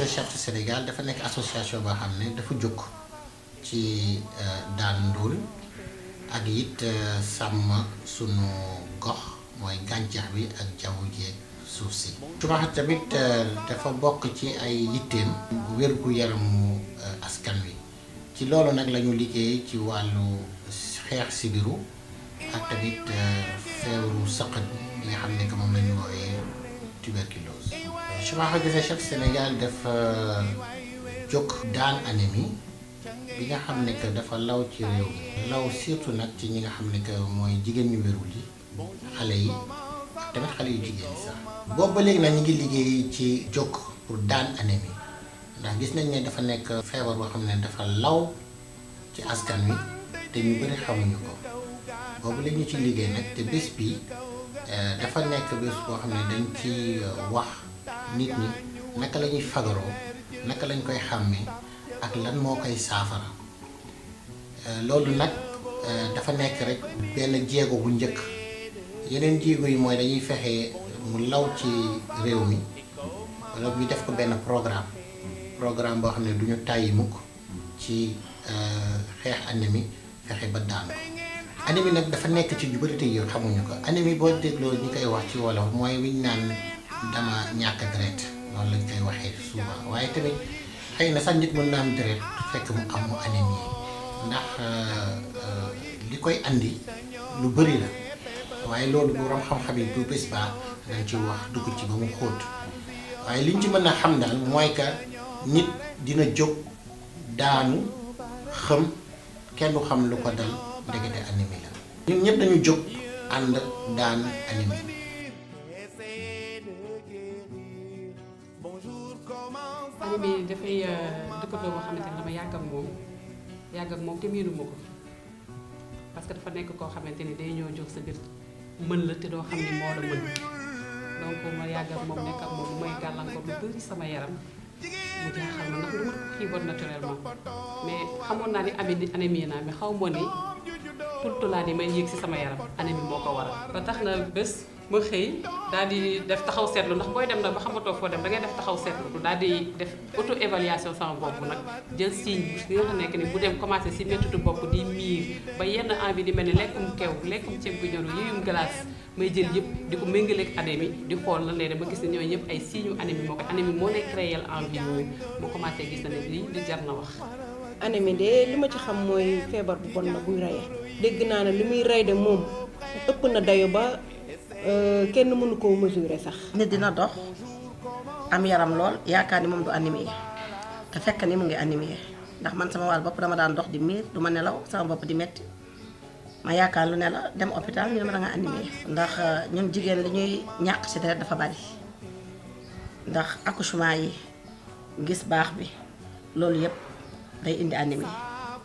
des chefs du Sénégal dafa nekk association boo xam ne dafa jóg ci daan ndóol ak it sàmm sunu gox mooy gàncax bi ak jaww ji suuf si. Touba tamit dafa bokk ci ay yitteem wérgu yaramu askan wi ci loolu nag la ñu liggéey ci wàllu xeex sibiru ak tamit feebaru sëqët bi nga xam ne que moom la ñu woowee tuberculose. Touba des chefs Sénégal dafa jóg daan anémie bi nga xam ne que dafa law ci réew mi law surtout nag ci ñi nga xam ne que mooy jigéen ñu wérul yi xale yi tamit xale yu jigéen yi sax. boobu ba léegi nag ñu ngi liggéey ci jóg pour daan anémie ndax gis nañ ne dafa nekk feebar boo xam ne dafa law ci askan wi te ñu bëri xamuñu ko boobu léegi ñu ci liggéey nag te bés bi dafa nekk bés boo xam ne dañ ci wax nit ñi naka la ñuy fagaroo naka lañ koy xàmmee ak lan moo koy saafara loolu nag dafa nekk rek benn jéego bu njëkk yeneen jéego yi mooy dañuy fexe mu law ci réew mi wala ñu def ko benn programme boo xam ne du ñu tàyyi mukk ci xeex anémie fexe ba daan ko. anémie nag dafa nekk ci ñu bëri te yow xamuñu ko anémie boo dégloo ñi koy wax ci wolof mooy wiñ naan dama ñàkk deret loolu lañ koy waxee souvent waaye tamit xëy na sax nit mën na am deret fekk mu am anémie ndax li koy andi lu bëri la waaye loolu borom xam-xam yi bu bés baa dañ ci wax dugg ci ba mu xóot waaye liñ ci mën a xam daal mooy que nit dina jóg daanu xam kenn du xam lu ko dal ndekete anémie la ñun ñëpp dañu jóg ànd daan anémie. anémie dafay dëkkandoo boo xamante ne dama yàgg ak moom te miinuma ko parce que dafa nekk koo xamante ni day ñëw jóg sa biir mën la te doo xam ni moo la mën donc ma yàgg ak moom nekk ak moom mooy gàllankoor lu bëri sama yaram mu jaaxal ma ndax du ma ko xiiboon naturellement mais xamoon naa ni anémie naa mais xaw ma ni tultulaat yi may yéeg si sama yaram anémie moo ko waral. ba tax na bés ma xëy daal di def taxaw seetlu ndax booy dem nag ba xamatoo foo dem da ngay def taxaw seetlu daal di def auto évaluation sama bopp nag jël signe bi nga xam nekk ni bu dem commencé si méttitu bopp di miir ba yenn envie di mel ni lekkum kew lekkum ceeb bu ñoru yuyum glace may jël yëpp di ko méngaleeg anémie di xool lan lay dem ba gis ne ñooñu ñëpp ay signes anémie moo ko anémie moo lay créer envie yooyu moo commencé gis na ne lii di jar na wax. anémie de li ma ci xam mooy feebar bu bon la buy reye dégg naa ne li muy rey de moom ëpp na dayo ba kenn mënu koo mesurer sax. nit dina dox am yaram lool yaakaar ni moom du anémie te fekk ni mu ngi anémie ndax man sama wàll bopp dama daan dox di miir du ma nelaw sama bopp di metti ma yaakaar lu ne la dem hôpital ñu ne ma da nga anémie ndax ñun jigéen li ñuy ñàkk ci deret dafa bari ndax accouchement yi gis baax bi loolu yëpp day indi anémie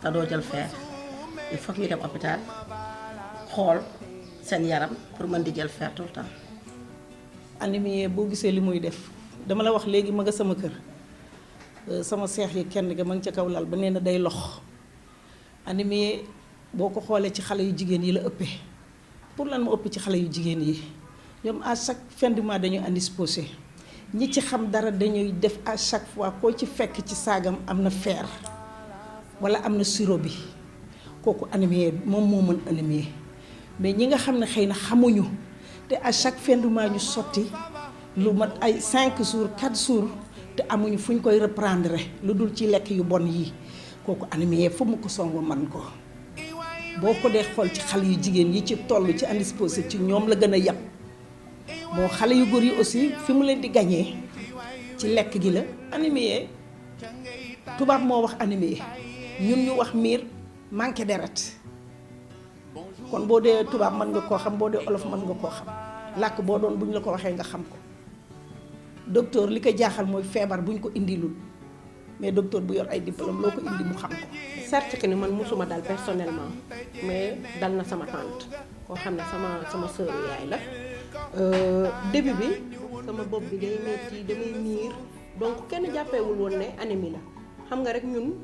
te doo jël fer il faut que ñu dem hôpital xool seen yaram pour mën di jël fer tout le temps. anémie boo gisee li muy def dama la wax léegi ma nga sama kër sama seex yi kenn ga ma ngi ca kaw lal ba nee na day lox anémie boo ko xoolee ci xale yu jigéen yi la ëppee pour lan mu ëpp ci xale yu jigéen yi ñoom à chaque fin du mois dañuy indisposé ñi ci xam dara dañuy def à chaque fois koo ci fekk ci saagam am na fer wala am na sirop bi kooku anémie moom moo mën anémie mais ñi nga xam ne xëy na xamuñu te à chaque fin du mois ñu sotti lu mat ay 5 jours 4 jours te amuñu fu ñu koy reprendre lu dul ci lekk yu bon yi kooku anémie fu mu ko songu man ko boo ko dee xool ci xale yu jigéen yi ci toll ci indisposé ci ñoom la gën a yab bon xale yu góor yi aussi fi mu leen di gañee ci lekk gi la anémie tubaab moo wax anémie ñun ñu wax miir manqué deret kon boo dee tubaab mën nga koo xam boo dee olof mën nga koo xam làkk boo doon bu ñu la ko waxee nga xam ko docteur li ko jaaxal mooy feebar bu ñu ko indilul mais docteur bu yor ay diplôme loo ko indi mu xam ko. certes que ni man mosuma dal personnellement mais dal na sama tante koo xam ne sama sœur yaay la début bi sama bopp bi day metti damay miir donc kenn jàppeewul woon ne anémie la xam nga rek ñun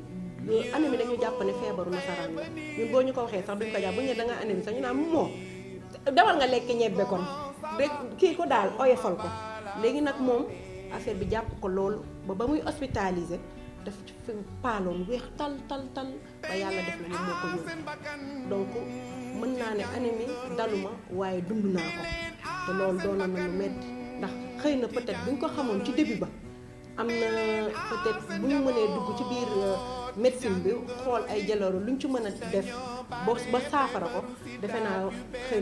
anémie dañu jàpp ne feebaru nasaraan la ñun boo ñu ko waxee sax duñ ko jàpp bu ñu ne da nga anémie sax ñu naan moo demal nga lekk ñebbe kon rek kii ko daal oyofal ko léegi nag moom affaire bi jàpp ko loolu ba muy hospitalisé daf fi paaloon weex tal ba yàlla def na ni moo ko yóbbu donc mën naa ne anémie daluma waaye dund naa ko te loolu doonoon na lu metti ndax xëy na peut-être bu ñu ko xamoon ci début ba am na peut-être bu ñu mënee dugg ci biir médecine bi xool ay jalooro lu ñu ci mën a def ba saafara ko defe naa xëy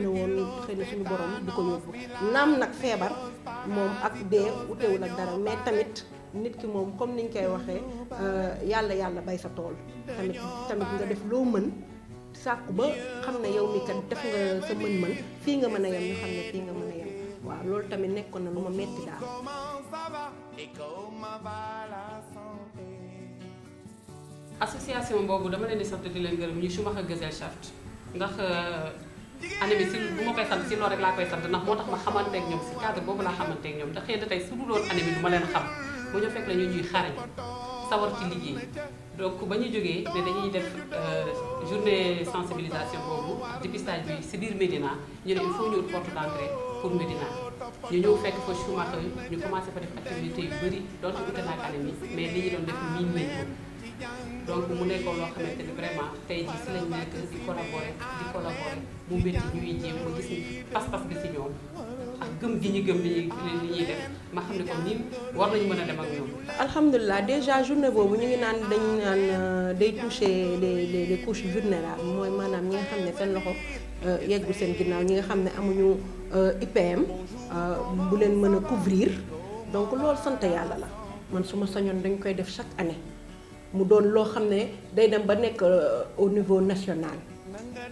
na suñu borom du ko yóbbu naam nag feebar moom ak dee utewul ak dara mais tamit nit ki moom comme niñ koy waxee yàlla bay sa tool tamit nga def loo mën sàkku ba xam ne yow mi kat def nga sa mën-mën fii nga mën a yem ñu xam ne fii nga mën a yem waaw loolu tamit nekkoon na lu ma metti daal. association boobu dama leen di sant di leen gërëm ñu Schumacher Gesellschaft ndax anémie si bu ma koy sant si loolu rek laa koy sant ndax moo tax ma xamanteeg ñoom si cadre boobu laa xamanteeg ñoom ndax xëy na tey su dul woon anémie du ma leen xam bu ñu fekk la ñuy xarañ sawar ci liggéey donc ba ñu jógee ne dañuy def journée sensibilisation boobu dépistage bi si biir Médina ñu ne il faut ñu porte d'entrée pour Médina ñu ñëw fekk fa Schumacher ñu commencé fa def activité yu bëri doonte ute naag anémie mais li ñu doon def miin nañ ko donc mu nekkoon loo xamante ni vraiment tey jii si lañ nekk di collaborer mu métti ñuy jéem ma gis ni pas-pas bi si ñoom ak gëm gi ñu gëm li ñuy def ma xam ne comme nii war nañu mën a dem ak ñoom. alhamdulilah déjà journée boobu ñu ngi naan dañu naan day toucher les couches vulnérables mooy maanaam ñi nga xam ne seen loxo yeggul seen ginnaaw ñi nga xam ne amuñu IPM bu leen mën a couvrir donc loolu sant yàlla la man su ma sañoon dañ koy def chaque année. mu doon loo xam ne day dem ba nekk au niveau national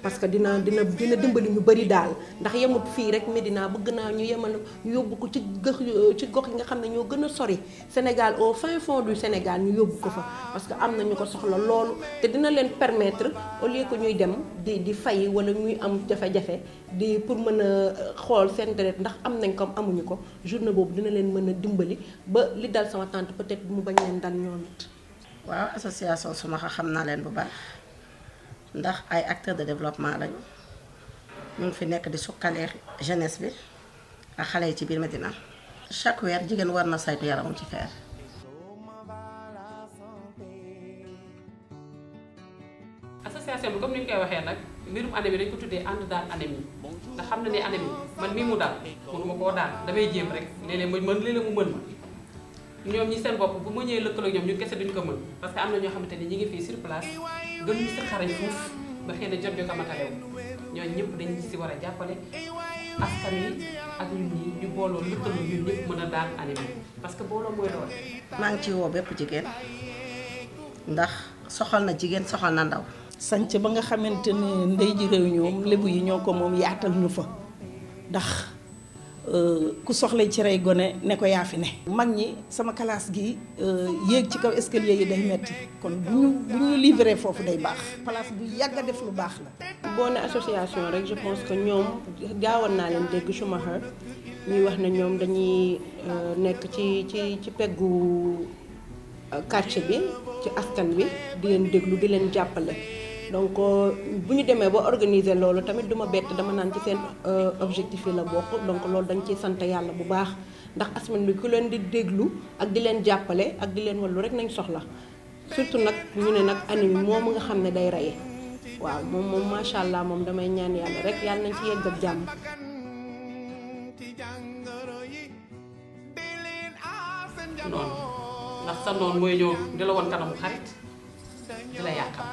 parce que dina dimbali ñu bari daal ndax yemut fii rek Médina bëgg naa ñu yemal ñu yóbbu ko ci gox yi nga xam ne ñoo gën a sori Sénégal au fin fond du Sénégal ñu yóbbu ko fa parce que am na ñu ko soxla loolu te dina leen permettre au lieu que ñuy dem di fay wala ñuy am jafe-jafe di pour mën a xool seen deret ndax am nañ ko amuñu ko journée boobu dina leen mën a dimbali ba li dal sama tante peut-être mu bañ leen dal ñoom it. waaw association Schumacher xam naa leen bu baax ndax ay acteurs de développement lañu ñu ngi fi nekk di sukkaleer jeunesse bi ak xale yi ci biir Médina chaque weer jigéen war na saytu yaramam ci feer. association bi comme ni ñu koy waxee nag mbirum anémie dañ ko tuddee ànd daan anémie ndax xam na ne anémie man mii mu dal mënuma koo daan damay jéem rek léeg-léeg mu mën ma. ñoom ñi seen bopp bu ma ñëwee lëkkaloo ñoom ñu kese duñ ko mën parce que am na ñoo xamante ni ñi ngi fii sur place gën ñu si xarañ fuuf ba xëy na jot ko matalew ñooñu ñëpp dañ si war a jàppale askan wi ak ñun ñi ñu booloo lëkkaloo ñun ñëpp mën a daan anémie parce que booloo mooy doole. maa ngi ci woo bépp jigéen ndax soxal na jigéen soxal na ndaw. sanc ba nga xamante ne ndey ji réew ñoom lébu yi ñoo ko moom yaatal ñu fa ndax ku soxla ci rey gone ne ko yaa fi ne. mag ñi sama classe gi yéeg ci kaw escalier yi day metti kon bu ñu livré foofu day baax. place bu yàgg a def lu baax la. boo ne association rek je pense que ñoom gaawoon naa leen dégg Schumacher ñuy wax ne ñoom dañuy nekk ci peggu quartier bi ci askan bi di leen déglu di leen jàppale. donc bu ñu demee ba organiser loolu tamit duma bett dama naan ci seen objectif yi la bokk donc loolu dañ ciy sant yàlla bu baax ndax askan bi ku leen di déglu ak di leen jàppale ak di leen wallu rek nañ soxla surtout nag ñu ne nag anémie moomu nga xam ne day reye waaw moom macha allah moom damay ñaan yàlla rek yàlla nañ ci yegg ak jàmm. noonu ndax sa noonu mooy ñëw di la woon kanamu xarit di la yàqam.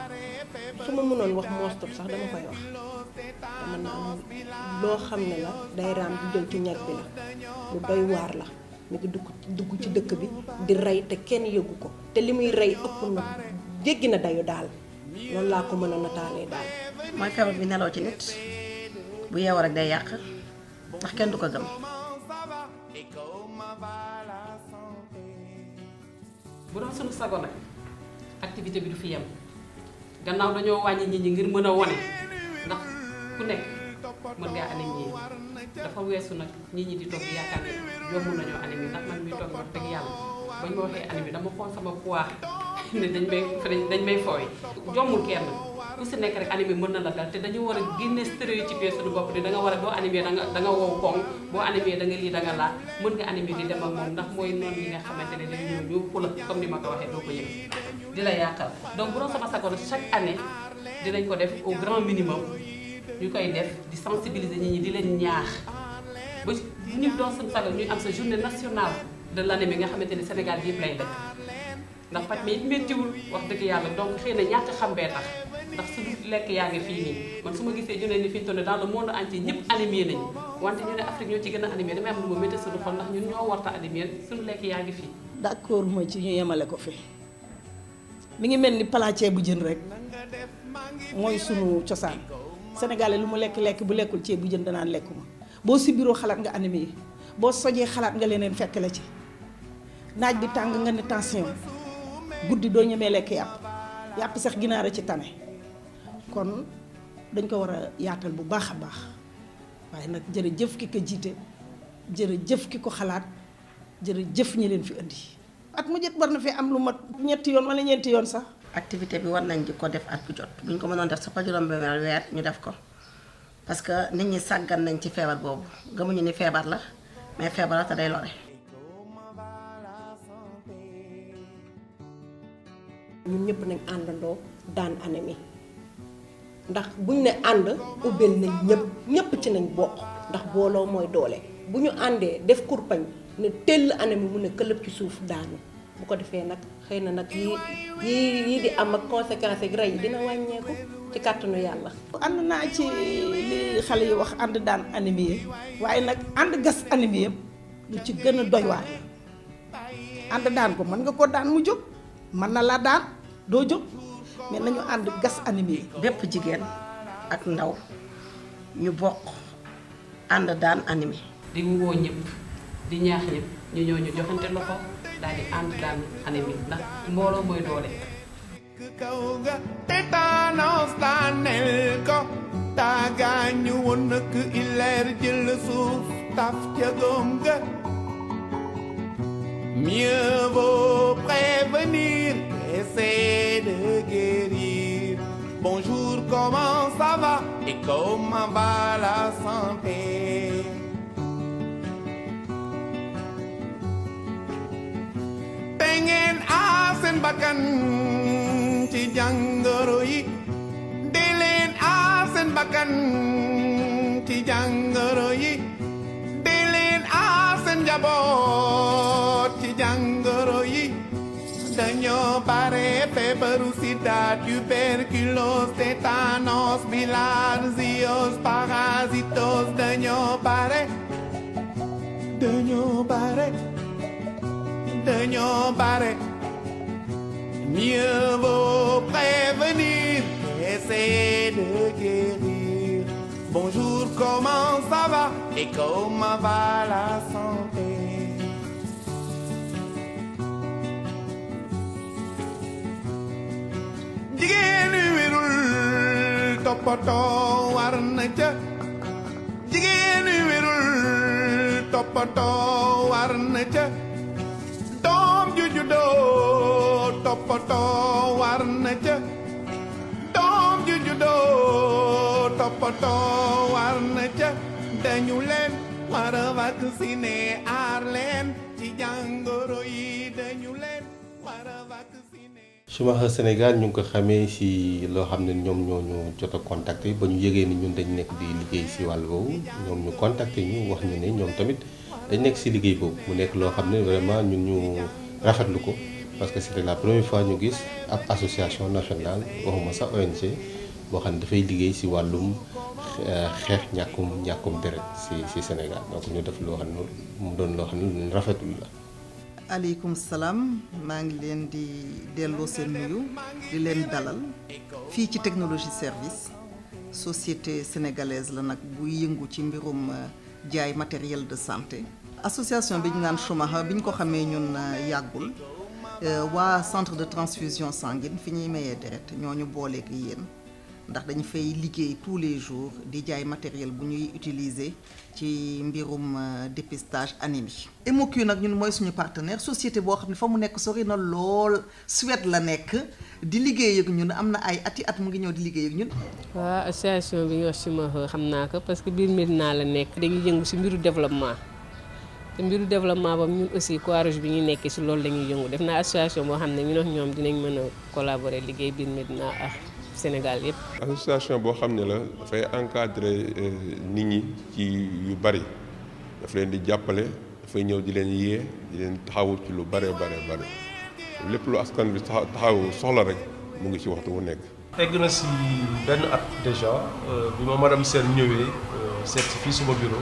su ma mënoon wax mostop sax dama koy wax dama naan loo xam ne la day raam di jël ci ñag bi la lu doy waar la mi ngi dugg ci dëkk bi di rey te kenn yëgu ko te li muy rey ëpp na jéggi na dayu daal loolu laa ko mën a nataalee daal. mooy feebar bi nelaw ci nit bu yeewoo rek day yàq ndax kenn du ko gëm. bu doon sunu sago nag activité bi du fi yem. gannaaw dañoo wàññi nit ñi ngir mën a wane ndax ku nekk mën ngaa anémie dafa weesu nag nit ñi di toog yaakaar ne yomb nañoo anémie ndax man miy toog wax dëgg yàlla bañ ma waxee anémie dama xool sama poids ne dañ may fooy jommul kenn ku si nekk rek anémie mën na la dal te dañu war a génne stéréotypé suñu bopp ni da nga war a boo anémie da nga wow koŋ boo anémie da nga lii da nga laa mën nga anémie di dem ak moom ndax mooy noonu yi nga xamante ne dañu ñëw ñu xula comme ni ma ko waxee doo ko yëg di la yàqal donc bu doon sama sagoon chaque année dinañ ko def au grand minimum ñu koy def di sensibiliser nit ñi di leen ñaax ba ñu doon seen sago ñuy am sa journée nationale de l'anémie nga xamante ni Sénégal yëpp lay dëkk ndax paj mi it méttiwul wax dëgg yàlla donc xëy na ñàkk xam bee tax ndax suñu lekk yaa ngi fii nii man su ma gisee ñu ne ni fi ñu toll dans le monde entier ñëpp anémie nañu wante ñu ne Afrique ñoo ci gën a anémie damay am lu ma métti suñu xol ndax ñun ñoo warta anémie suñu lekk yaa ngi fii. d'accord ma ci ñu yemale ko fi mi ngi mel ni palaat bu jën rek mooy sunu cosaan sénégalais lu mu lekk bu lekkul ceeb bu jën danaan lekkuma boo si bureau xalaat nga anémie boo sojee xalaat nga leneen fekk la ci naaj bi tàng nga ne tension guddi doo ñemee lekk yàpp sax ginaar a ci tane kon dañ ko war a yaatal bu baax a baax waaye nag jërëjëf ki ko jiite jërëjëf ki ko xalaat jërëjëf ñi leen fi indi at mu jot war na fi am lu mat ñetti yoon wala ñeenti yoon sax. activité bi war nañ di ko def at bu jot bu ñu ko mënoon def sa fa juróom benn weer ñu def ko parce que nit ñi sàggan nañ ci feebar boobu gëmuñu ni feebar la mais feebar la te day lore. ñun ñëpp nañ àndandoo daan anémie ndax buñ ne ànd ubbeel nañ ñëpp ci nañ bokk ndax booloo mooy doole bu ñu àndee def kurpañ ne tell anémie mu ne këlëb ci suuf daanu bu ko defee nag xëy na nag yii di am ak conséquences yi rey yi dina wàññeeku ci kàttanu yàlla. ànd naa ci li xale yi wax ànd daan anémie waaye nag ànd gas anémie yëpp lu ci gën a doy waar ànd daan ko mën nga ko daan mu jóg mën na laa daan doo jóg mais nañu ànd gas anémie. bépp jigéen ak ndaw ñu bokk ànd daan anémie. di woo ñëpp di ñaax ñëpp ñu ñëw ñu joxante loxo daal di ànd daan anémie ndax mbooloo mooy doole. tétanos daaneel ko taagaañu woon nak ileer jël suuf taf ca góom ga. Mieux vaut prévenir qu'essayer de guérir. Bonjour, comment ça va et comment va la santé? Te ngeen aar seen bakkan ci jàngoro yi. Di leen aar seen bakkan ci jàngoro yi. Di leen aar seen njaboot ci jàngoro yi. Dañoo bare feebaru sida, tuberculose, tétanos, bilharziose, parasitos. Dañoo bare mieux vaut prévenir qu'essayer de guérir. Bonjour, comment ça va et comment va la santé? Jigéen wi wérul toppatoo war na ca. Jigéen wi wérul toppatoo war na ca. Doom ju juddoo toppatoo war na ca. Doom ju juddoo toppatoo war na ca. Dañu leen war a vacciner aar leen ci jàngoro yi dañu leen war a vacciner. Schumacher Sénégal ñu ngi ko xamee si loo xam ne ñoom ñoo ñu jot a contacter ba ñu yëgee ni ñun dañ nekk di liggéey si wàll boobu ñoom ñu contacter ñu wax ñu ne ñoom tamit dañ nekk si liggéey boobu mu nekk loo xam ne vraiment ñun ñu rafetlu ko parce que c'était la première fois ñu gis ab association nationale waxuma sax ONG boo xam ne dafay liggéey si wàllum xeex ñàkkum deret si Sénégal donc ñu def loo xam ne mu doon loo xam ne rafetlu la. aleykum salaam maa ngi leen di delloo seen nuyu di leen dalal fii ci technologie service société sénégalaise la nag buy yëngu ci mbirum jaay matériel de santé. association bi ñu naan Schumacher bi ñu ko xamee ñun yàggul waa centre de transfusion sanguine fi ñuy mayee deret ñoo ñu booleeg yéen ndax dañu fay liggéey tous les jours di jaay matériel bu ñuy utiliser ci mbirum dépistage anémie. Hémoq nag ñun mooy suñu partenaire société boo xam ne fa mu nekk sori na lool Suède la nekk di liggéey ak ñun am na ay ati at mu ngi ñëw di liggéey ak ñun. waaw association bi ñu wax Schumacher xam naa ko parce que biir Médina la nekk. dañuy yëngu ci mbiru développement te mbiru développement boobu ñun aussi Croix-Rouge bi ñu nekkee ci loolu dañuy yëngu def naa association boo xam ne ñun ak ñoom dinañ mën a collaborer liggéey biir Médina ak Sénégal yépp. association boo xam ne la dafay encadrer nit ñi ci yu bari daf leen di jàppale dafay ñëw di leen yee di leen taxawu ci lu bare lépp lu askan bi taxawu soxla rek mu ngi ci waxtu wu nekk. egg na ci benn at déjà bi ma madame Sène ñëwee seet si fii suma bureau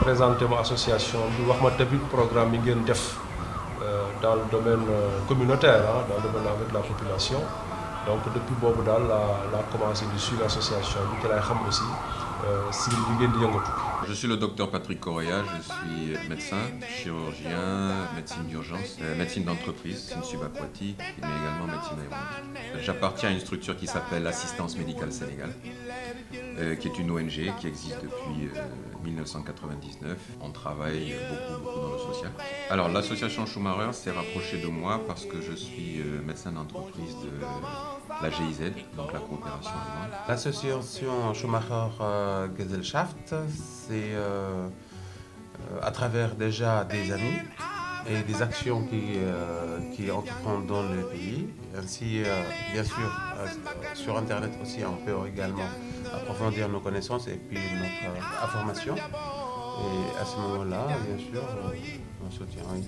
présenté ma association bi wax ma tamit programme yi ngeen def dans le domaine communautaire dans le domaine avec la population. Donc depuis boobu daal la commencé di suivre l'association bi te lay xam aussi si li ngeen di yëngatu. Je suis le docteur Patrick Correa, je suis médecin, chirurgien, médecine d'urgence, médecine d'entreprise, médecine subaquatique, mais également médecine aéronautique. J'appartiens à une structure qui s'appelle Assistance Médicale Sénégal, qui est une ONG qui existe depuis 1999. On travaille beaucoup dans le social. Alors l'association Schumacher s'est rapprochée de moi parce que je suis médecin d'entreprise de la GIZ, donc la coopération allemande. L'association Schumacher Gesellschaft, c'est à travers déjà des amis et des actions qui entreprennent dans le pays. Ainsi, bien sûr, sur Internet aussi, on peut également approfondir nos connaissances et puis notre information. Et à ce moment-là, bien sûr, on soutient. Oui.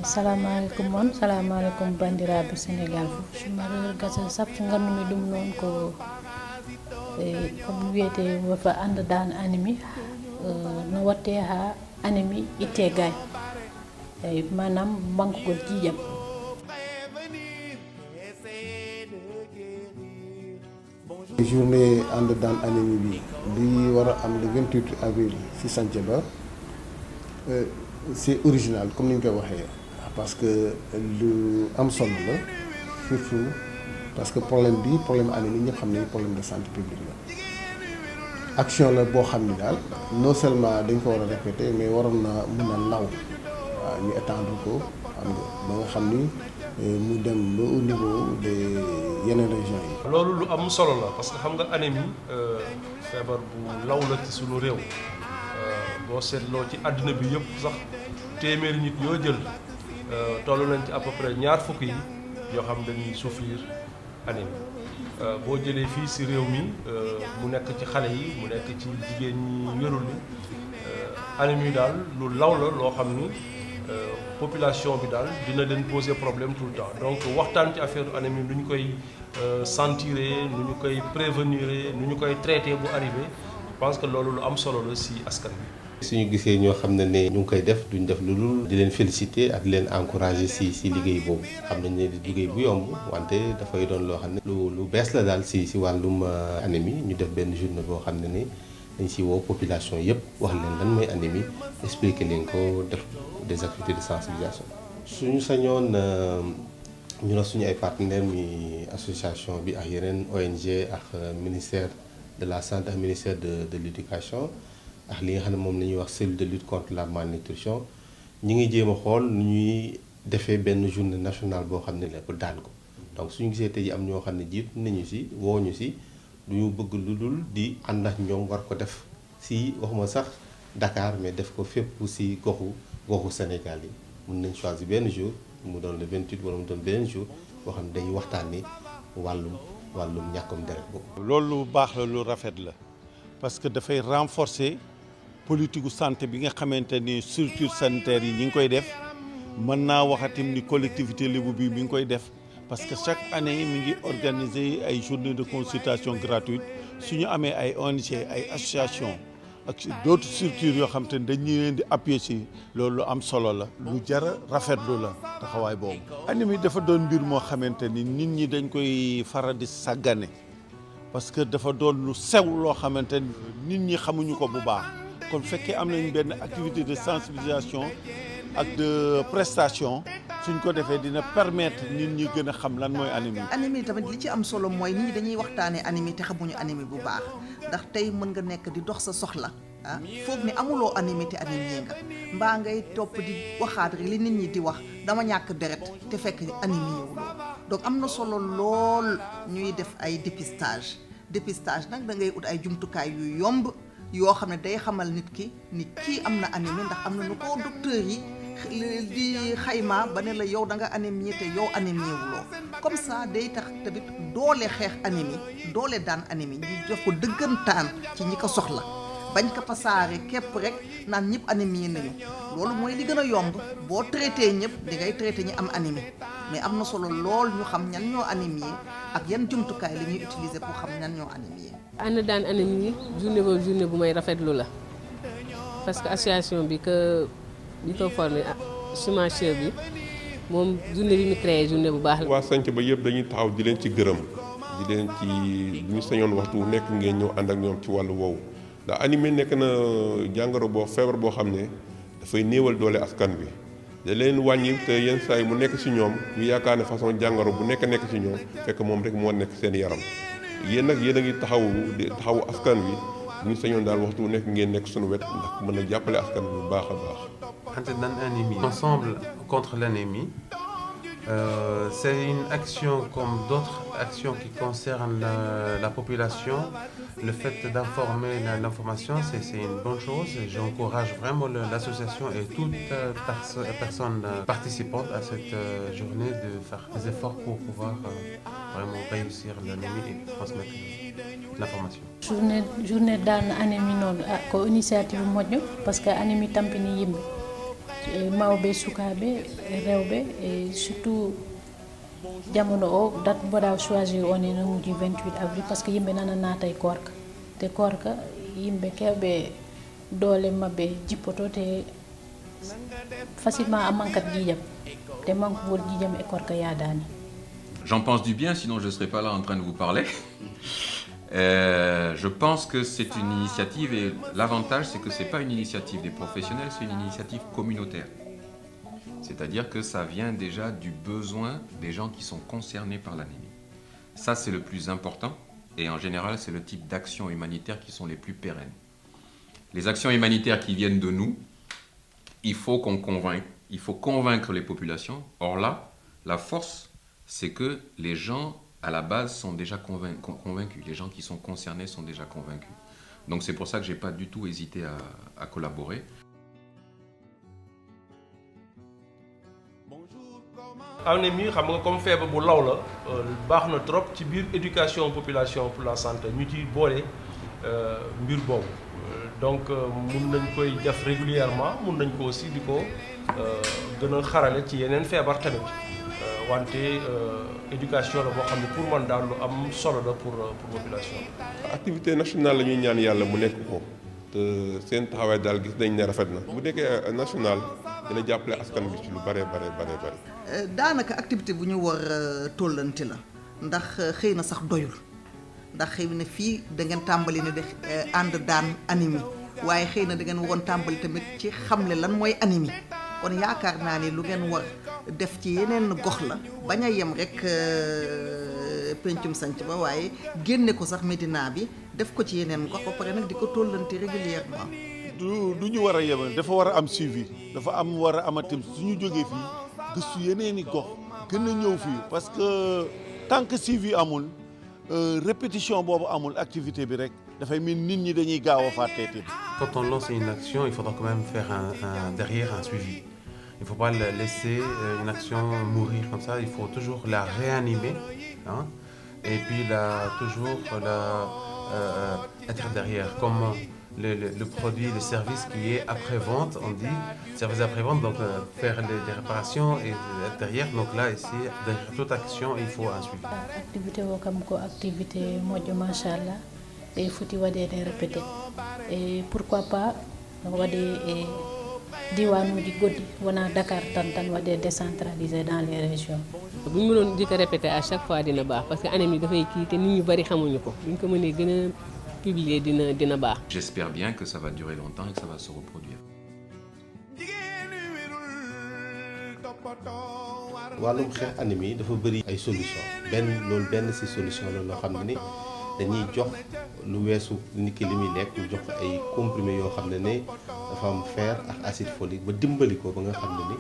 Assalamu alaikum on, assalamu alaikum bandiraɓe Sénégal fof. Schumacher Gesellschaft ngannumi ɗum noon ko komi wiyete woto anndadaan anémie no watte ha anémie itte gaay eyi manam bankugol jiijam. journée ànd daan anémie bi war a am le 28 avril ci Santhiaba c'est original comme ni ñu koy waxee parce que lu am solo la surtout parce que problème anémie ñëpp xam ne problème de santé publique la action la boo xam ni daal non seulement dañ ko war a répéter mais waroon na mën a law waaw ñu étendre ko xam nga ba nga xam ni mu dem ba au niveau des yeneen régions yi. loolu lu am solo la parce que xam nga anémie feebar bu law la ci sunu réew boo seetloo ci àddina bi yëpp sax téeméeri nit yoo jël toll nañ ci à peu près ñaar fukk yi yoo xam dañuy souffrir anémie boo jëlee fii ci réew mi mu nekk ci xale yi mu nekk ci jigéen ñi wérul ni anémie daal lu law la loo xam ni population bi daal dina leen poser problème tout le temps donc waxtaan ci affaire anémie nu ñu koy sentiré nu ñu koy prévenir nu ñu koy traité bu arrivé je pense que loolu lu am solo la ci askan bi. suñu gisee ñoo xam ne ñu ngi koy def duñ def lu dul di leen féliciter ak di leen encourager ci liggéey boobu xam nañ ne liggéey bu yomb wante dafay doon loo xam ne lu bees la daal ci wàllum anémie ñu def benn journée boo xam ne ni dañ ci woo population yëpp wax leen lan mooy anémie expliquer leen ko def des activités de sensibilisation. suñu sañoon ñu ne suñu ay partenaires mi association bi ak yeneen ONG ak ministère de la santé ak ministère de l'éducation ak li nga xam ne moom la ñuy wax cellule de lutte contre la malnutrition ñi ngi jéem a xool nu ñuy defee benn journée nationale boo xam ne la pour daan ko donc suñu gisee tey am ñoo xam ne jiitu nañu ci woo ñu ci du ñu bëgg lu dul di ànd ak ñoom war ko def ci waxuma sax Dakar mais def ko fépp ci goxu Sénégal yi mën nañ choisir benn jour mu doon le 28 wala mu doon beneen jour boo xam ne dañuy waxtaanee wàllum ñàkkum deret boobu. loolu lu baax la lu rafet la parce que dafay renforcer politique gu santé bi nga xamante ni structure sanitaire yi ñi ngi koy def mën naa waxatim ni collectivité Lébu bi mi ngi koy def parce que chaque année mi ngi organiser ay journées de consultation gratuite su ñu amee ay ONG ay association ak d'autres structures yoo xam te ne dañu leen di appuyer ci loolu lu am solo la lu jara rafetlu la taxawaay boobu. anémie dafa doon mbir moo xamante ni nit ñi dañ koy faral di sàggane parce que dafa doon lu sew loo xamante ni nit ñi xamuñu ko bu baax kon fekkee am nañ benn activité de sensibilisation ak de prestation suñ ko defee dina permettre nit ñi gën a xam lan mooy anémie. anémie tamit li ci am solo mooy nit ñi dañuy waxtaanee anémie te xamuñu anémie bu baax ndax tey mën nga nekk di dox sa soxla foog ni amuloo anémie te anémie nga mbaa ngay topp di waxaat rek li nit ñi di wax dama ñàkk deret te fekk anémie wuloo donc am na solo lool ñuy def ay dépistage nag da ngay ut ay jumtukaay yu yomb yoo xam ne day xamal nit ki ni kii am na anémie ndax am na nu ko docteur yi di xayma ba ne la yow da nga anémie te yow anémie wuloo comme ça day tax tamit doole xeex anémie doole daan anémie ñu def ko dëggantaan ci ñi ko soxla bañ ko pasaare képp rek naan ñëpp anémie nañu loolu mooy li gën a yomb boo traité ñëpp di ngay traité ñi am anémie mais am na solo lool ñu xam ñan ñoo anémie ak yan jumtukaay la ñuy utiliser pour xam ñan ñoo anémie. ànd daan anémie journée boobu journée bu may rafetlu la parce que association bi ko formé Soumacheur bi moom journée bi mu créé journée bu baax la. waa sanc ba yëpp dañuy taxaw di leen ci gërëm di leen ci bu ñu sañoon waxtu nekk ngeen ñëw ànd ak ñoom ci wàllu woowu ndax anémie nekk na jàngoro boo feebar boo xam ne dafay néewal doole askan bi da leen wàññi te yenn saa yi mu nekk ci ñoom ñu yaakaar ne façon jàngoro bu nekk ci ñoom fekk moom rek moo nekk seen yaram yéen nag yéen a ngi taxawu askan wi ñu sañoon daal waxtu nekk ngeen nekk suñu wet ndax mën a jàppale askan bi bu baax a baax. Ensemble contre l'anémie, c'est une action comme d'autres actions qui concernent la population. Le fait d'informer l'information, c'est une bonne chose. J'encourage vraiment l'association et toute personne participante à cette journée de faire des efforts pour pouvoir vraiment réussir l'anémie et transmettre l'information. Journée daan anémie noonu ko initiative moƴƴo parce que anémie tampini yimɓe mawɓe sukaɓe rewɓe et surtout jamono o date mboɗa choisir on ene muji 28 avril parce que yimɓe nana naata e korka te korka yimɓe kewɓe doole mabɓe jippoto te facilement a mankat jiijam te manque ngol jiijam e korka yaadani. J'en pense du bien, sinon je ne serais pas là en train de vous parler. Je pense que c'est une initiative et l'avantage c'est que ce n'est pas une initiative des professionnels, c'est une initiative communautaire. C'est-à-dire que ça vient déjà du besoin des gens qui sont concernés par l'anémie. Ça c'est le plus important et en général c'est le type d'actions humanitaires qui sont les plus pérennes. Les actions humanitaires qui viennent de nous, il faut qu'on convainque, il faut convaincre les populations. Or là, la force c'est que les gens à la base sont déjà convaincus. Les gens qui sont concernés sont déjà convaincus. Donc c'est pour ça que je n'ai pas du tout hésité à collaborer. anémie xam nga comme feebar bu law la baax na trop ci biir éducation population pour la santé ñu ci boole mbir boobu donc mun nañ koy def régulièrement mun nañ ko aussi di ko gën a xarale ci yeneen feebar tamit wante éducation la boo xam ne pour man daal lu am solo la pour population. activité nationale la ñuy ñaan yàlla mu nekk ko te seen taxawaay daal gis nañ ne rafet na bu nekkee national dina jàppale askan bi ci lu bare. daanaka activité bu ñu war tollanti la ndax xëy na sax doyul ndax xëy na fii da ngeen tàmbali ne de ànd daan anémie waaye xëy na da ngeen woon tàmbali tamit ci xamle lan mooy anémie kon yaakaar naa ne lu ngeen war def ci yeneen gox la bañ a yem rek pencum sanc ba waaye génne ko sax Médina bi def ko ci yeneen gox ba pare nag di ko tollanti régulièrement. du ñu war a yemal dafa war a am suivi dafa am war a amatim suñu jógee fii gëstu yeneen i gox gën a ñëw fii parce que tant que suivi amul répétition boobu amul activité bi rek dafay mel nit ñi dañuy gaaw a fàtteeti. Quand on lance une action, il faudra quand même faire derrière un suivi. Il ne faut pas laisser une action mourir comme ça, il faut toujours la réanimer hein, et puis toujours être derrière. Comme le produit, le service qui est après-vente, on dit service après-vente, donc faire des réparations et être derrière. Donc là, ici, derrière toute action, il faut un suivi. Activité ko activité moƴƴo machallah et foti waɗede répété et pourquoi pas waɗe e diwanuji goɗɗi wona Dakar tan waɗe décentralisé dans les régions. bu ñu mënoon di ko répété à chaque fois dina baax parce que anémie dafay kii te nit ñu bari xamuñu ko bu ñu ko mënee gën a publier dina baax. J'espère bien que ça va durer longtemps et que ça va se reproduire. wàllum xeex anémie yi dafa bëri ay solution benn ci solution la loo xam ne ni dañuy jox lu weesu nit ki li muy lekk ñu jox ko ay comprimés yoo xam ne ne dafa am fer ak acide folique ba dimbali ko ba nga xam ne ni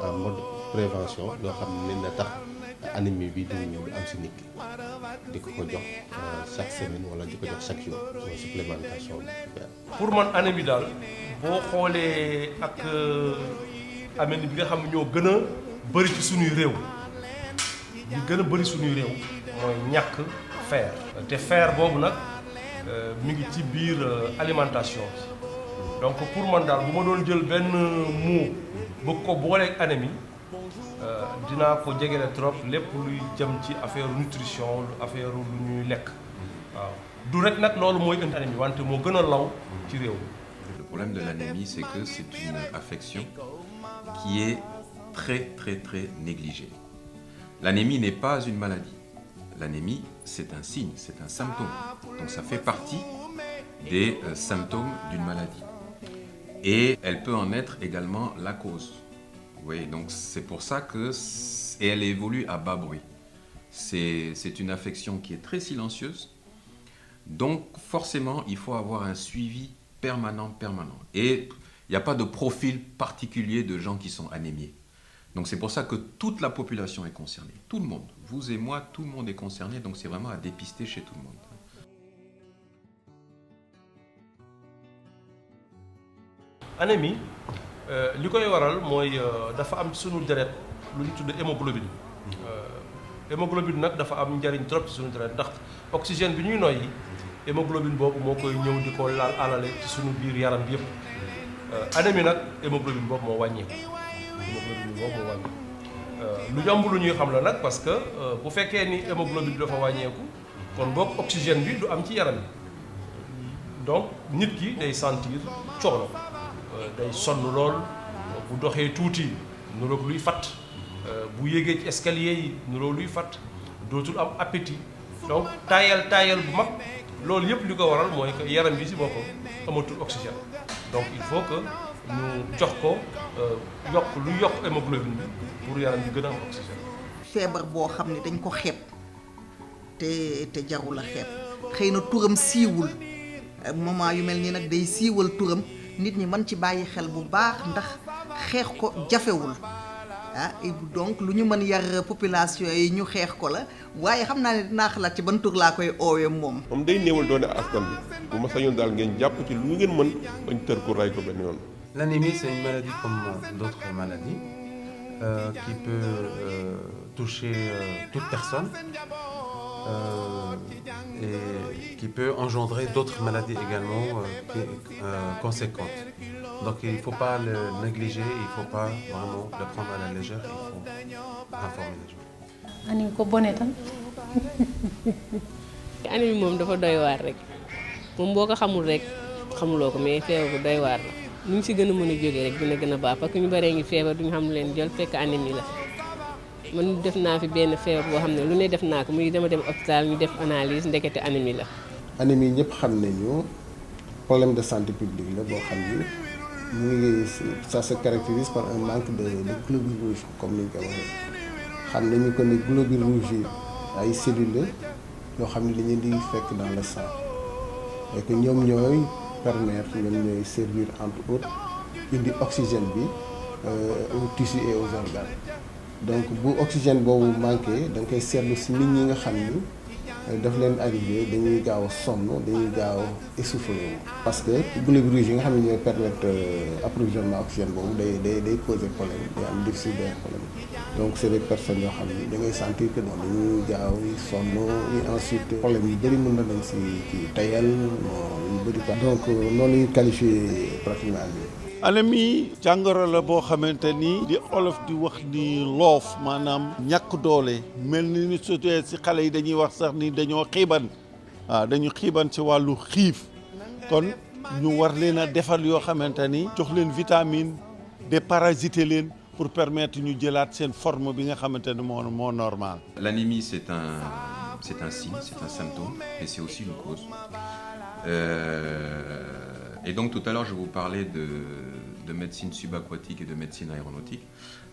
en mode prévention loo xam ne na tax anémie bi du am ci nit ki di ko jox chaque semaine wala di ko jox chaque jour mooy supplémentation bi. pour man anémie daal boo xoolee ak anémie bi nga xam ne ñoo gën a bëri ci suñuy réew li gën a bëri suñuy réew mooy ñàkk fer te fer boobu nag mi ngi ci biir alimentation bi donc pour man daal bu ma doon jël benn mot bëgg ko booleeg anémie dinaa ko jegele trop lépp luy jëm ci affaire nutrition affaire lu ñuy lekk waaw du rek nag loolu mooy indi anémie wante moo gën a law ci réew mi. Le problème de l'anémie, c'est que c'est une affection qui est très négligée. L'anémie n'est pas une maladie. L'anémie, c'est un signe, c'est un symptôme. Donc ça fait partie des symptômes d'une maladie. Et elle peut en être également la cause. Oui, donc c'est pour ça que et elle évolue à bas bruit. C'est une affection qui est très silencieuse. Donc forcément, il faut avoir un suivi permanent. Et il n'y a pas de profil particulier de gens qui sont anémiés. Donc c'est pour ça que toute la population est concernée. Tout le monde, vous et moi, tout le monde est concerné. Donc c'est vraiment à dépister chez tout le monde. Anémie li koy waral mooy dafa am sunu deret lu ñu tudd hémoglobine hémoglobine nag dafa am njariñ trop ci sunu deret ndax oxygène bi ñuy noyyi hémoglobine boobu moo koy ñëw di ko laal alale ci sunu biir yaram bi yëpp anémie nag hémoglobine boobu moo wàññeeku lu yomb lu ñuy xam la nag parce que bu fekkee ni hémoglobine bi dafa wàññeeku kon boog oxygène bi du am ci yaram yi donc nit ki day sentir coono day sonn lool bu doxee tuuti nuroog luy fat bu yéegee ci escalier yi nuroog luy fat dootul am appétit donc taayal bu mag loolu yëpp li ko waral mooy que yaram bi ci boppam amatul oxygène donc il faut que ñu jox ko yokk hémoglobine bi pour yaram bi gën a am oxygène. feebar boo xam ne dañ ko xeeb te jarul a xeeb xëy na turam siiwul moment yu mel nii nag day siiwal turam nit ñi mën ci bàyyi xel bu baax ndax xeex ko jafewul et donc lu ñu mën yar population yi ñu xeex ko la waaye xam naa ne dinaa xalaat ci ban tur laa koy oowee moom. moom day néewal doone askan bi bu ma sañoon daal ngeen jàpp ci lu ngeen mën bañ tër ko ray ko benn yoon. L'anémie, c'est une maladie comme d'autres maladies qui peut toucher toute personne et qui peut engendrer d'autres maladies également conséquentes. Donc il ne faut pas le négliger, il ne faut pas vraiment le prendre à la légère, il faut informer les gens. Anémie ko bone tan anémie moom dafa doy waar rek moom boo ko xamul rek xamuloo ko mais feebar bu doy waar la ñu ngi si gën a mën a jógee rek dina gën a baax parce que ñu baree ngi feebar duñu xam leen jël fekk anémie la man def naa fi benn feebar boo xam ne lu ne def naa ko muy dama dem hôpital ñu def analyse ndekete anémie la. anémie ñëpp xam nañu problème de santé publique la boo xam ni mu ngi ça se caractérise par un manque de globules rouges comme ni ñu ko waxee xam nañu ko ne globules rouges yi ay cellules la yoo xam ne dañuy di fekk dans le sang et que ñoom ñooy permettre ñoom ñooy servir entre autres indi oxygène bi aux tissus et aux organes donc bu oxygène boobu manqué da nga koy seetlu si nit ñi nga xam ni daf leen arrivé dañuy gaaw a sonn dañuy gaaw a essoufflé wu parce que globules rouges yi nga xam ne ñooy permettre approvisionnement oxygène boobu day poser problème day am déficit de problème donc c'est des personnes yoo xam ni da ngay sentir que non dañuy gaaw sonn et ensuite problème yu bëri mën na leen si kii tayal yu bëri quoi donc noonu ñuy qualifier pratiquement bi. anémie jàngoro la boo xamante ni di olof di wax ni loof maanaam ñàkk doole mel ni surtout si xale yi dañuy wax sax ni dañoo xiiban waaw dañu xiiban ci wàllu xiif kon ñu war leen a defal yoo xamante ni jox leen vitamine déparasiter leen pour permettre ñu jëlaat seen forme bi nga xamante ni moo normal. L'anémie c'est un signe, c'est un symptôme et c'est aussi une cause. Et donc tout à l'heure je vous parlais de de médecine subaquatique et de médecine aéronautique.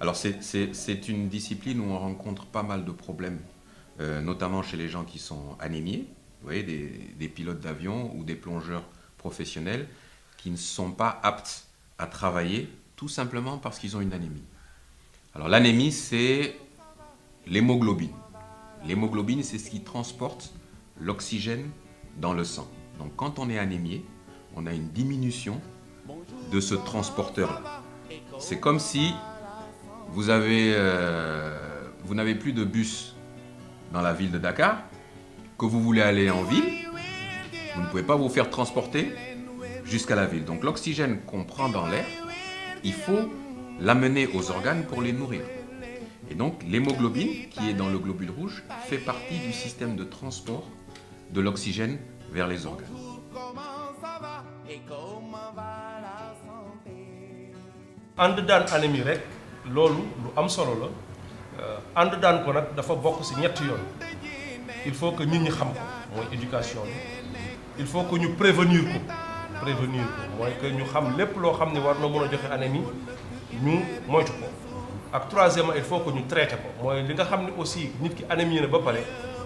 Alors c'est une discipline où on rencontre pas mal de problèmes, notamment chez les gens qui sont anémiés, vous voyez, des pilotes d'avion ou des plongeurs professionnels qui ne sont pas aptes à travailler tout simplement parce qu'ils ont une anémie. Alors l'anémie, c'est l'hémoglobine. L'hémoglobine, c'est ce qui transporte l'oxygène dans le sang. Donc quand on est anémié, on a une diminution de ce transporteur-là. C'est comme si vous n'avez plus de bus dans la ville de Dakar, que vous voulez aller en ville, vous ne pouvez pas vous faire transporter jusqu'à la ville. Donc l'oxygène qu'on prend dans l'air, il faut l'amener aux organes pour les nourrir. Et donc l'hémoglobine, qui est dans le globule rouge, fait partie du système de transport de l'oxygène vers les organes. ànd daan anémie rek loolu lu am solo la ànd daan ko nag dafa bokk ci ñetti yoon il faut que nit ñi xam ko mooy éducation bi il faut que ñu prévenir ko mooy que ñu xam lépp loo xam ne war na mën a joxe anémie ñu moytu ko ak troisièmement il faut que ñu traité ko mooy li nga xam ne aussi nit ki anémie na ba pare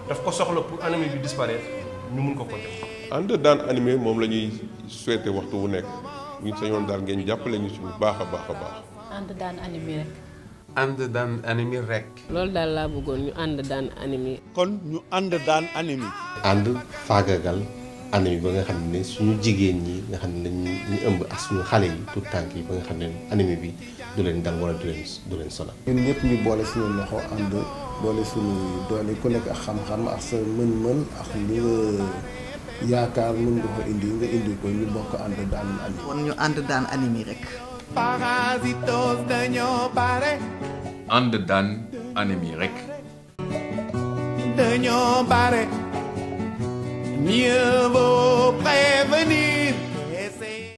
daf ko soxla pour anémie bi disparaître ñu mun ko jox. ànd daan anémie moom la ñuy souhaité waxtu wu nekk ñu sañoon daal ngeen jàppale ñu ci bu baax a baax a baax. ànd daan anémie rek. ànd daan anémie rek. loolu daal laa bëggoon ñu ànd daan anémie. kon ñu ànd daan anémie. ànd faagagal anémie ba nga xam ne suñu jigéen ñi nga xam ne ñu ëmb ak suñu xale yi tout tànk yi ba nga xam ne anémie bi du leen dal wala du leen sonal. ñun ñëpp ñu boole suñu loxo ànd boole suñu doole ku nekk ak xam-xam ak sa mën-mën ak li nga yaakaar mën nga ko indi nga indi ko ñu bokk ànd daan anémie. kon ñu ànd daan anémie rek. Parásitos dañoo bare. ànd daan anémie rek. Dañoo bare. Mieux vaut prévenir